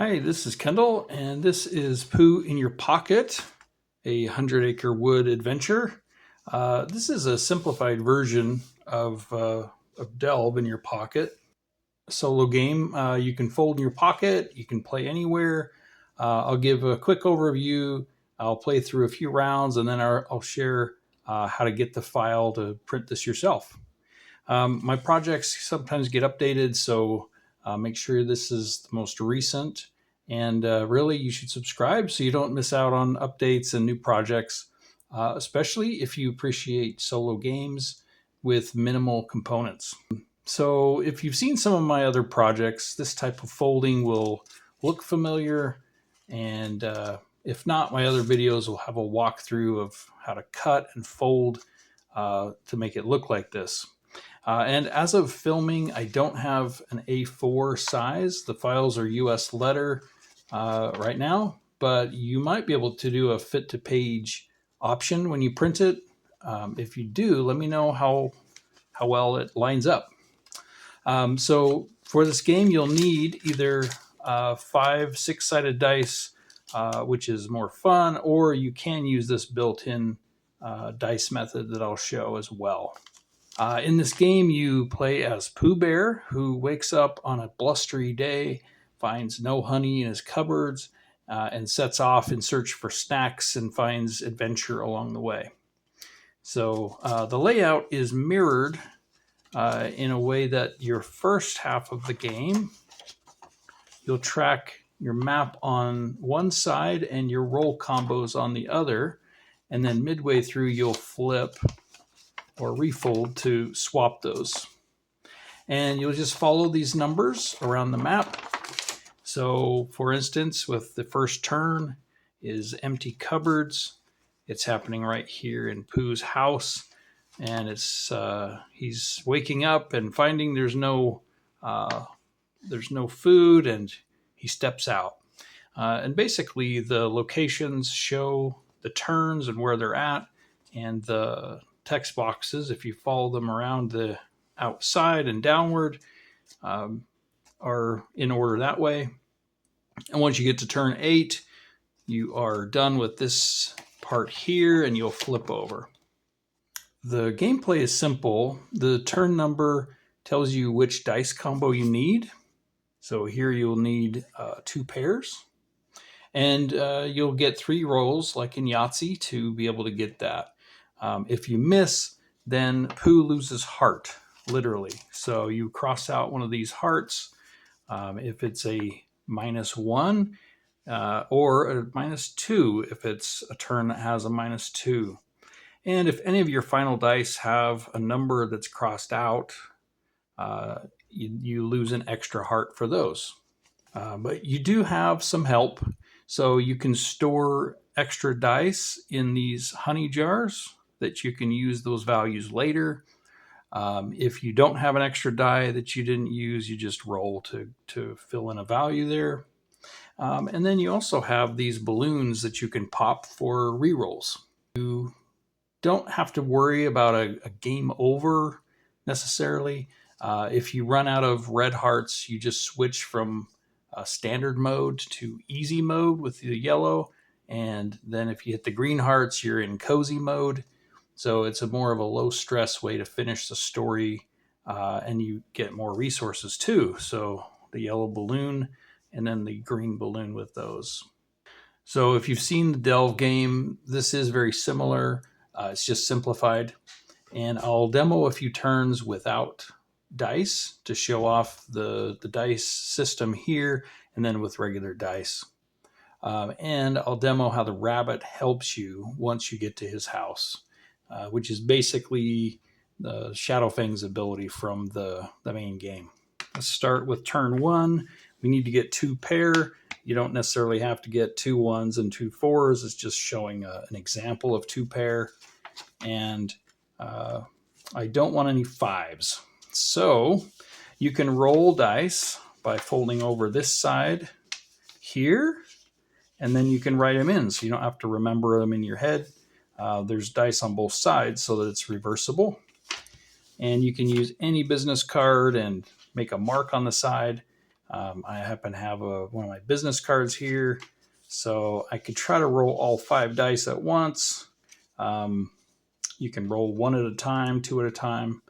Hi, this is Kendall, and this is Pooh in Your Pocket, a 100-acre wood adventure. This is a simplified version of Delve in Your Pocket, a solo game. You can fold in your pocket, you can play anywhere. I'll give a quick overview. I'll play through a few rounds, and then I'll share how to get the file to print this yourself. My projects sometimes get updated, so make sure this is the most recent. And really, you should subscribe so you don't miss out on updates and new projects, especially if you appreciate solo games with minimal components. So if you've seen some of my other projects, this type of folding will look familiar. And if not, my other videos will have a walkthrough of how to cut and fold to make it look like this. And as of filming, I don't have an A4 size. The files are US letter right now, but you might be able to do a fit to page option when you print it. If you do, let me know how well it lines up. So for this game, you'll need either 5 6-sided dice, which is more fun, or you can use this built-in dice method that I'll show as well. In this game, you play as Pooh Bear, who wakes up on a blustery day, finds no honey in his cupboards, and sets off in search for snacks and finds adventure along the way. So the layout is mirrored in a way that your first half of the game, you'll track your map on one side and your roll combos on the other, and then midway through you'll flip or refold to swap those. And you'll just follow these numbers around the map. So for instance, with the first turn is empty cupboards. It's happening right here in Pooh's house. And it's he's waking up and finding there's no food, and he steps out. And basically the locations show the turns and where they're at, and the text boxes, if you follow them around the outside and downward, are in order that way. And once you get to turn 8, you are done with this part here, and you'll flip over. The gameplay is simple. The turn number tells you which dice combo you need. So here you'll need 2 pairs. And you'll get 3 rolls, like in Yahtzee, to be able to get that. If you miss, then Pooh loses heart, literally. So you cross out one of these hearts if it's a -1, or a -2 if it's a turn that has a -2. And if any of your final dice have a number that's crossed out, you lose an extra heart for those. But you do have some help. So you can store extra dice in these honey jars that you can use those values later. If you don't have an extra die that you didn't use, you just roll to fill in a value there. And then you also have these balloons that you can pop for rerolls. You don't have to worry about a game over necessarily. If you run out of red hearts, you just switch from standard mode to easy mode with the yellow. And then if you hit the green hearts, you're in cozy mode. So it's more of a low stress way to finish the story, and you get more resources too. So the yellow balloon and then the green balloon with those. So if you've seen the Delve game, this is very similar. It's just simplified. And I'll demo a few turns without dice to show off the dice system here, and then with regular dice. And I'll demo how the rabbit helps you once you get to his house. Which is basically the Shadowfang's ability from the main game. Let's start with turn 1. We need to get 2 pair. You don't necessarily have to get 2 1s and 2 4s. It's just showing an example of 2 pair. And I don't want any 5s. So you can roll dice by folding over this side here, and then you can write them in, so you don't have to remember them in your head. There's dice on both sides so that it's reversible. And you can use any business card and make a mark on the side. I happen to have one of my business cards here, so I could try to roll all 5 dice at once. You can roll 1 at a time, 2 at a time.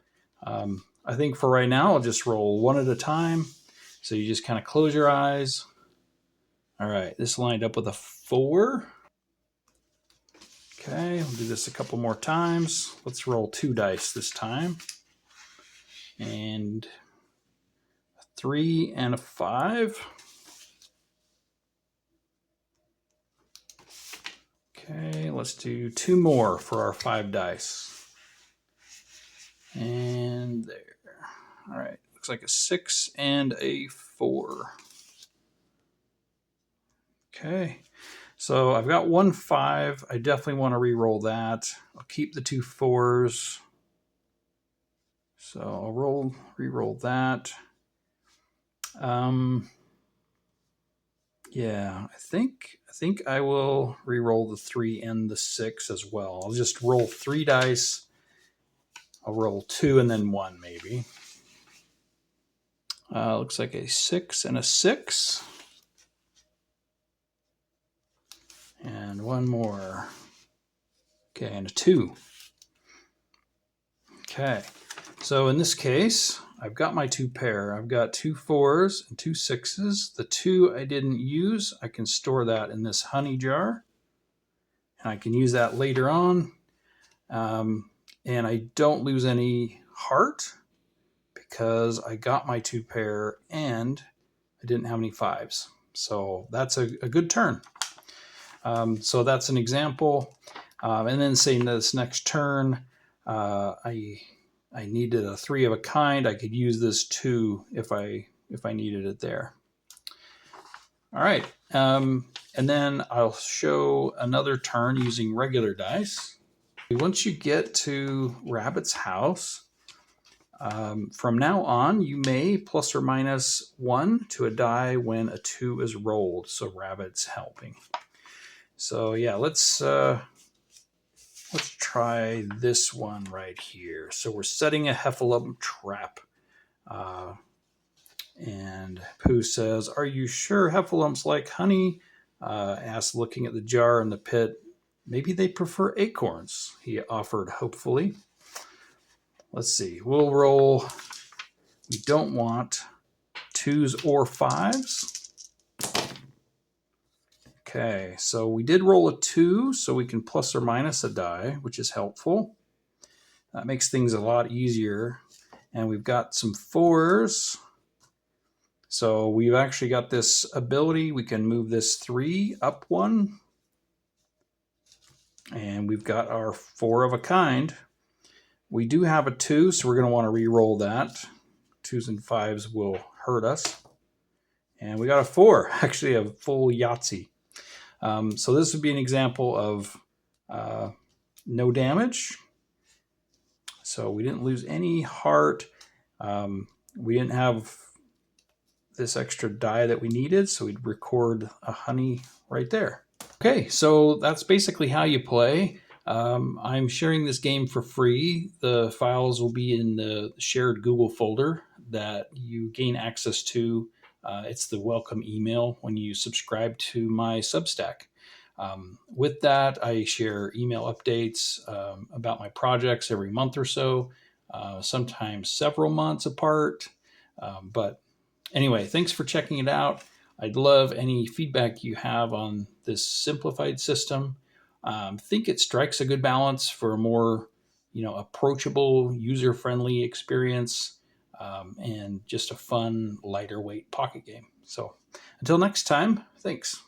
I think for right now, I'll just roll 1 at a time. So you just kind of close your eyes. All right, this lined up with a 4. Okay, we'll do this a couple more times. Let's roll 2 dice this time. And a 3 and a 5. Okay, let's do 2 more for our 5 dice. And there. All right, looks like a 6 and a 4. Okay, so I've got 1 5. I definitely want to re-roll that. I'll keep the 2 4s. So I'll re-roll that. Yeah, I think I will re-roll the 3 and the 6 as well. I'll just roll 3 dice. I'll roll 2 and then 1 maybe. Looks like a 6 and a 6. And 1 more. Okay, and a 2. Okay, so in this case, I've got my 2 pair. I've got 2 4s and 2 6s. The 2 I didn't use, I can store that in this honey jar. And I can use that later on. And I don't lose any heart because I got my 2 pair and I didn't have any 5s. So that's a good turn. So that's an example. And then saying this next turn, I needed a 3 of a kind. I could use this 2 if I needed it there. All right. And then I'll show another turn using regular dice. Once you get to Rabbit's house, from now on, you may plus or minus 1 to a die when a 2 is rolled. So Rabbit's helping. So yeah, let's try this one right here. So we're setting a heffalump trap. And Pooh says, "Are you sure heffalumps like honey?" Asked, looking at the jar in the pit. "Maybe they prefer acorns," he offered hopefully. Let's see. We'll roll. We don't want 2s or 5s. Okay, so we did roll a 2, so we can plus or minus a die, which is helpful. That makes things a lot easier. And we've got some 4s. So we've actually got this ability. We can move this 3 up 1. And we've got our 4 of a kind. We do have a 2, so we're going to want to re-roll that. 2s and 5s will hurt us. And we got a 4, actually a full Yahtzee. So this would be an example of no damage. So we didn't lose any heart. We didn't have this extra die that we needed, so we'd record a honey right there. Okay, so that's basically how you play. I'm sharing this game for free. The files will be in the shared Google folder that you gain access to. It's the welcome email when you subscribe to my Substack. With that, I share email updates about my projects every month or so, sometimes several months apart. But anyway, thanks for checking it out. I'd love any feedback you have on this simplified system. Think it strikes a good balance for a more, approachable, user-friendly experience, and just a fun, lighter weight pocket game. So until next time, thanks.